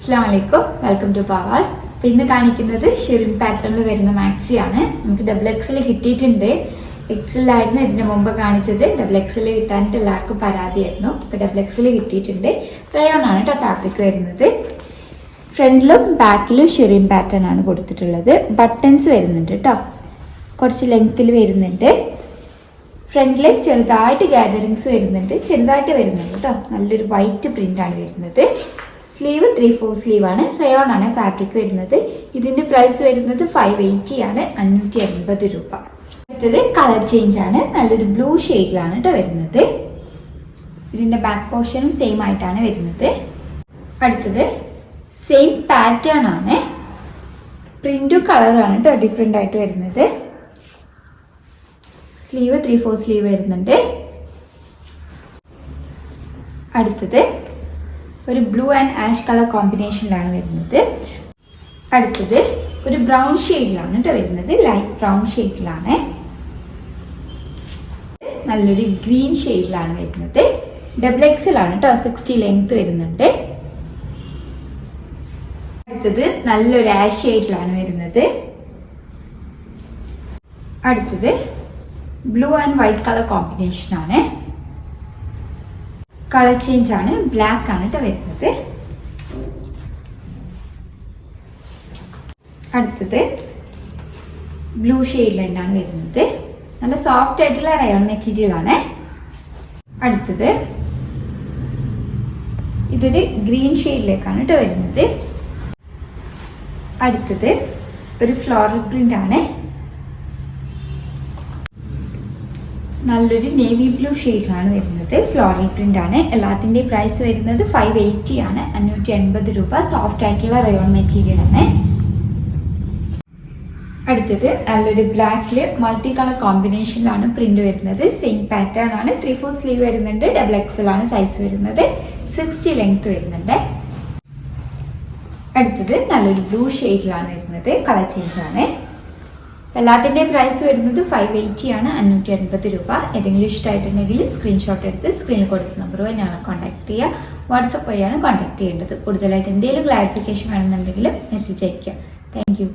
അസ്സലാമലൈക്കും, welcome to പാവാസ്. ഇന്ന് കാണിക്കുന്നത് ഷെറിംഗ് പാറ്റേണിൽ വരുന്ന മാക്സി ആണ്. നമുക്ക് XXL കിട്ടിയിട്ടുണ്ട്. XL ആയിരുന്നു ഇതിന് മുമ്പ് കാണിച്ചത്. XXL കിട്ടാനായിട്ട് എല്ലാവർക്കും പരാതിയായിരുന്നു. ഇപ്പൊ XXL കിട്ടിയിട്ടുണ്ട്. റയോൺ ആണ് കേട്ടോ ഫാബ്രിക് വരുന്നത്. ഫ്രണ്ടിലും ബാക്കിലും ഷെറിംഗ് പാറ്റേൺ ആണ് കൊടുത്തിട്ടുള്ളത്. ബട്ടൺസ് വരുന്നുണ്ട് കേട്ടോ, കുറച്ച് ലെങ്ത്തിൽ വരുന്നുണ്ട്. ഫ്രണ്ടില് ചെറുതായിട്ട് ഗാദറിങ്സ് വരുന്നുണ്ട്, കേട്ടോ. നല്ലൊരു വൈറ്റ് പ്രിന്റ് ആണ് വരുന്നത്. സ്ലീവ് 3/4 സ്ലീവ് ആണ്. റയോൺ ആണ് ഫാബ്രിക് വരുന്നത്. ഇതിന്റെ പ്രൈസ് വരുന്നത് 580 ആണ്, 580 രൂപ. അടുത്തത് കളർ ചേഞ്ച് ആണ്. നല്ലൊരു ബ്ലൂ ഷെയ്ഡിലാണ് കേട്ടോ വരുന്നത്. ഇതിന്റെ ബാക്ക് പോർഷനും സെയിം ആയിട്ടാണ് വരുന്നത്. അടുത്തത് സെയിം പാറ്റേൺ ആണ്, പ്രിന്റും കളറും ആണ് കേട്ടോ ഡിഫറെന്റ് ആയിട്ട് വരുന്നത്. സ്ലീവ് 3/4 സ്ലീവ് വരുന്നുണ്ട്. അടുത്തത് ഒരു ബ്ലൂ ആൻഡ് ആഷ് കളർ കോമ്പിനേഷനിലാണ് വരുന്നത്. അടുത്തത് ഒരു ബ്രൗൺ ഷെയ്ഡിലാണ് കേട്ടോ വരുന്നത്, ലൈറ്റ് ബ്രൗൺ ഷെയ്ഡിലാണ്. നല്ലൊരു ഗ്രീൻ ഷെയ്ഡിലാണ് വരുന്നത്. XXL ആണ് കേട്ടോ, 60 ലെങ്ത് വരുന്നുണ്ട്. അടുത്തത് നല്ലൊരു ആഷ് ഷെയ്ഡിലാണ് വരുന്നത്. അടുത്തത് blue and white colour combination ആണ്. കളർ ചേഞ്ച് ആണ്, ബ്ലാക്ക് ആണ് കേട്ടോ വരുന്നത്. അടുത്തത് ബ്ലൂ ഷെയ്ഡിൽ തന്നെയാണ് വരുന്നത്. നല്ല സോഫ്റ്റ് ആയിട്ടുള്ള റയോൺ മെറ്റീരിയൽ ആണ്. അടുത്തത് ഇതൊരു ഗ്രീൻ ഷെയ്ഡിലേക്കാണ് കേട്ടോ വരുന്നത്. അടുത്തത് ഒരു ഫ്ലോറൽ പ്രിന്റ് ആണ്. നല്ലൊരു നേവി ബ്ലൂ ഷെയ്ഡിലാണ് വരുന്നത്. ഫ്ലോറൽ പ്രിന്റ് ആണ്. എല്ലാത്തിന്റെയും പ്രൈസ് വരുന്നത് 580 ആണ്, 580 രൂപ. സോഫ്റ്റ് ആയിട്ടുള്ള റയോൺ മെറ്റീരിയൽ ആണ്. അടുത്തത് നല്ലൊരു ബ്ലാക്കില് മൾട്ടി കളർ കോമ്പിനേഷനിലാണ് പ്രിന്റ് വരുന്നത്. സെയിം പാറ്റേൺ ആണ്. 3/4 സ്ലീവ് വരുന്നുണ്ട്. XXL ആണ് സൈസ് വരുന്നത്. 60 ലെങ്ത് വരുന്നുണ്ട്. അടുത്തത് നല്ലൊരു ബ്ലൂ ഷെയ്ഡിലാണ് വരുന്നത്. കളർ ചേഞ്ച് ആണ്. എല്ലാത്തിന്റെയും പ്രൈസ് വരുന്നത് 580 ആണ്, 580 രൂപ. ഏതെങ്കിലും ഇഷ്ടമായിട്ടുണ്ടെങ്കിൽ സ്ക്രീൻഷോട്ട് എടുത്ത് സ്ക്രീനിൽ കൊടുത്ത നമ്പർ ഞങ്ങളെ കോൺടാക്ട് ചെയ്യുക. വാട്സപ്പ് വഴിയാണ് കോൺടാക്ട് ചെയ്യേണ്ടത്. കൂടുതലായിട്ട് എന്തെങ്കിലും ക്ലാരിഫിക്കേഷൻ വേണമെന്നുണ്ടെങ്കിൽ മെസ്സേജ് അയയ്ക്കുക. Thank you.